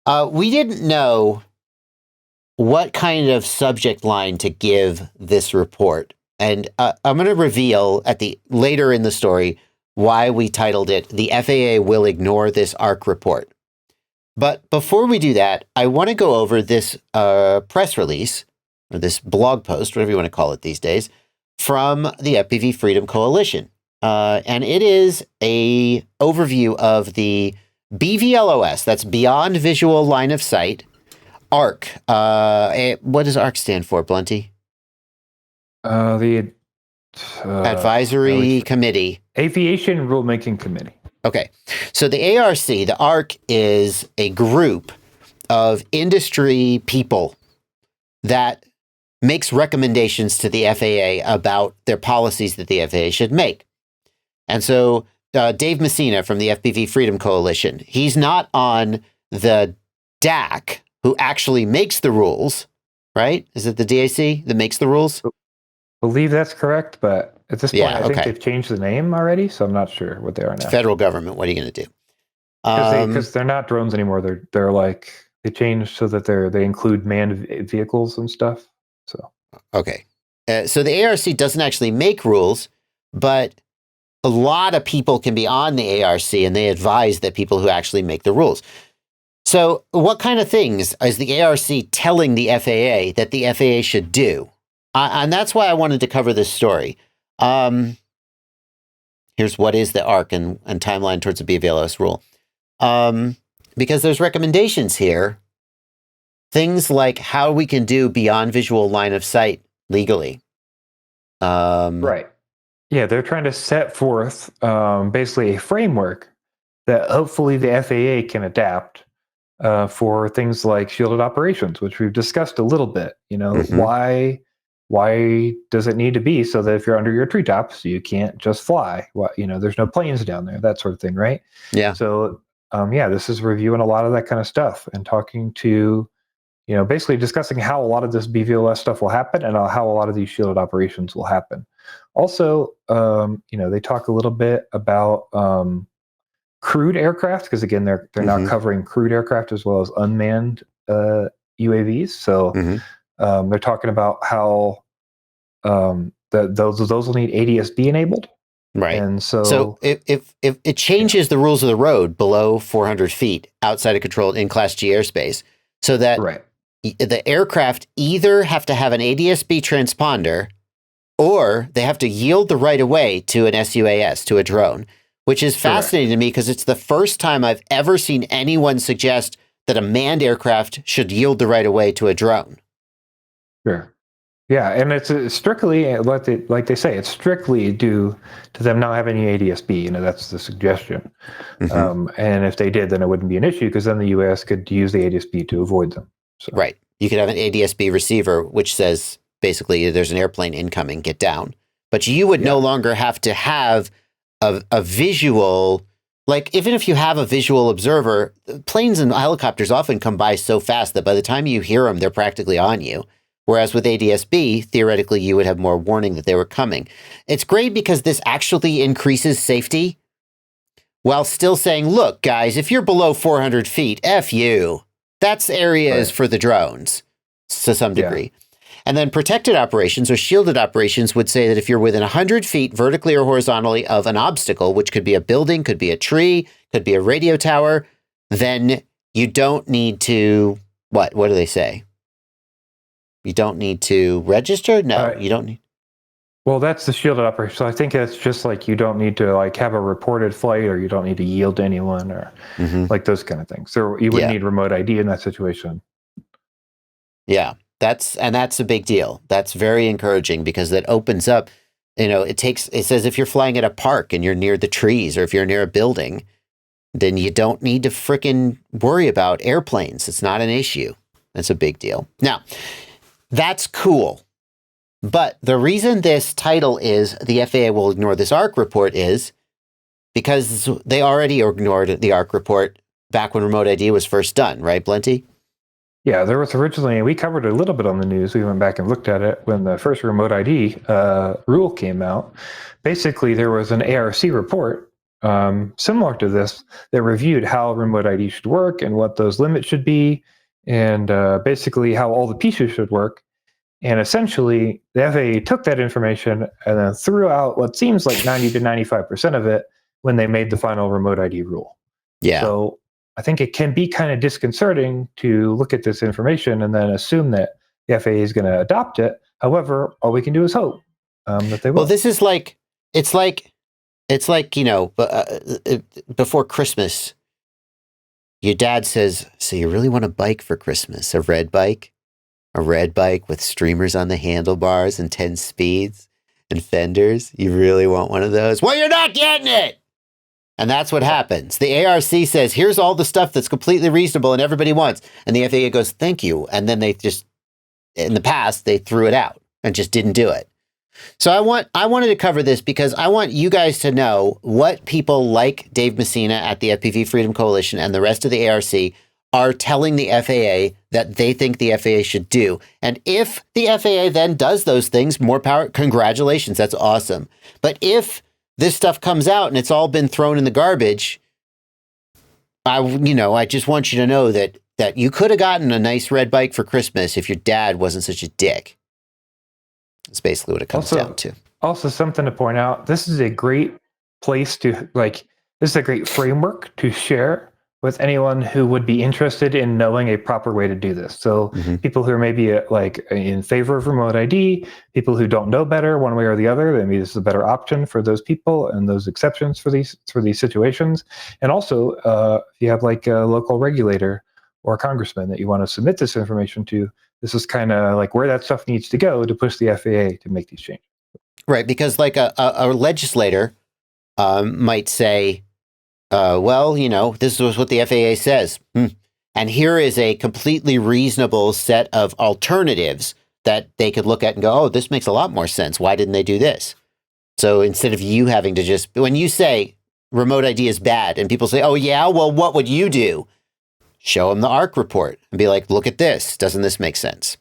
We didn't know what kind of subject line to give this report. And I'm going to reveal later in the story why we titled it "The FAA Will Ignore This ARC Report." But before we do that, I want to go over this press release, or this blog post, whatever you want to call it these days, from the FPV Freedom Coalition. And it is a overview of the BVLOS, that's Beyond Visual Line of Sight, ARC. What does ARC stand for, Blunty? The Advisory Committee. Aviation Rulemaking Committee. Okay. So the ARC, the ARC is a group of industry people that makes recommendations to the FAA about their policies that the FAA should make. And so Dave Messina from the FPV Freedom Coalition, he's not on the DAC who actually makes the rules, right? Is it the DAC that makes the rules? I believe that's correct, but at this point, I think they've changed the name already, so I'm not sure what they are now. Federal government, what are you going to do? Because they're not drones anymore. They're like, they changed so that they include manned vehicles and stuff. So okay, so the ARC doesn't actually make rules, but a lot of people can be on the ARC, and they advise that people who actually make the rules. So what kind of things is the ARC telling the FAA that the FAA should do? And that's why I wanted to cover this story. Here's what is the ARC and timeline towards the BVLOS rule. Because there's recommendations here, things like how we can do beyond visual line of sight legally. Right. Yeah, they're trying to set forth basically a framework that hopefully the FAA can adapt for things like shielded operations, which we've discussed a little bit. You know, why does it need to be so that if you're under your treetops, you can't just fly? Well, you know, there's no planes down there, that sort of thing, right? Yeah. So, this is reviewing a lot of that kind of stuff and talking to, you know, basically discussing how a lot of this BVLOS stuff will happen and how a lot of these shielded operations will happen. Also, they talk a little bit about crewed aircraft, because again, they're now covering crewed aircraft as well as unmanned UAVs. So they're talking about how those will need ADS-B enabled. Right. And so if it changes the rules of the road below 400 feet outside of controlled in-class G airspace, so that the aircraft either have to have an ADS-B transponder or they have to yield the right of way to an SUAS, to a drone, which is fascinating to me because it's the first time I've ever seen anyone suggest that a manned aircraft should yield the right of way to a drone. Sure. Yeah, and it's strictly, like they say, it's strictly due to them not having any ADS-B. You know, that's the suggestion. And if they did, then it wouldn't be an issue because then the U.S. could use the ADS-B to avoid them. So. Right. You could have an ADS-B receiver, which says basically there's an airplane incoming, get down. But you would no longer have to have a visual, like even if you have a visual observer, planes and helicopters often come by so fast that by the time you hear them, they're practically on you. Whereas with ADS-B, theoretically, you would have more warning that they were coming. It's great because this actually increases safety while still saying, look, guys, if you're below 400 feet, F you. That's areas for the drones to some degree. And then protected operations or shielded operations would say that if you're within 100 feet vertically or horizontally of an obstacle, which could be a building, could be a tree, could be a radio tower, then you don't need to, what do they say? You don't need to register? No, you don't need. Well, that's the shielded operation. So I think it's just like you don't need to like have a reported flight or you don't need to yield to anyone or like those kind of things. So you wouldn't need remote ID in that situation. Yeah, that's a big deal. That's very encouraging because that opens up, you know, it says if you're flying at a park and you're near the trees or if you're near a building, then you don't need to frickin' worry about airplanes. It's not an issue. That's a big deal. Now, that's cool. But the reason this title is the FAA will ignore this ARC report is because they already ignored the ARC report back when remote ID was first done, right, Blenty? Yeah, there was originally, we covered it a little bit on the news. We went back and looked at it when the first remote ID rule came out. Basically, there was an ARC report similar to this that reviewed how remote ID should work and what those limits should be, and basically how all the pieces should work. And essentially, the FAA took that information and then threw out what seems like 90 to 95% of it when they made the final remote ID rule. Yeah. So I think it can be kind of disconcerting to look at this information and then assume that the FAA is going to adopt it. However, all we can do is hope that they will. Well, this is like, it's like, before Christmas, your dad says, so you really want a bike for Christmas? A red bike? A red bike with streamers on the handlebars and 10 speeds and fenders? You really want one of those? Well, you're not getting it! And that's what happens. The ARC says, here's all the stuff that's completely reasonable and everybody wants. And the FAA goes, thank you. And then they just, in the past, they threw it out and just didn't do it. So I wanted to cover this because I want you guys to know what people like Dave Messina at the FPV Freedom Coalition and the rest of the ARC are telling the FAA that they think the FAA should do. And if the FAA then does those things, more power, congratulations, that's awesome. But if this stuff comes out and it's all been thrown in the garbage, I just want you to know that you could have gotten a nice red bike for Christmas if your dad wasn't such a dick. That's basically what it comes down to. Also, something to point out, this is a great place to, this is a great framework to share with anyone who would be interested in knowing a proper way to do this. So people who are maybe in favor of remote ID, people who don't know better one way or the other, maybe this is a better option for those people and those exceptions for these situations. And also, if you have a local regulator or a congressman that you want to submit this information to, this is kind of where that stuff needs to go to push the FAA to make these changes. Right, because a legislator might say, well, this is what the FAA says. And here is a completely reasonable set of alternatives that they could look at and go, oh, this makes a lot more sense. Why didn't they do this? So instead of you having to just, when you say remote ID is bad and people say, oh, yeah, well, what would you do? Show them the ARC report and be like, look at this. Doesn't this make sense?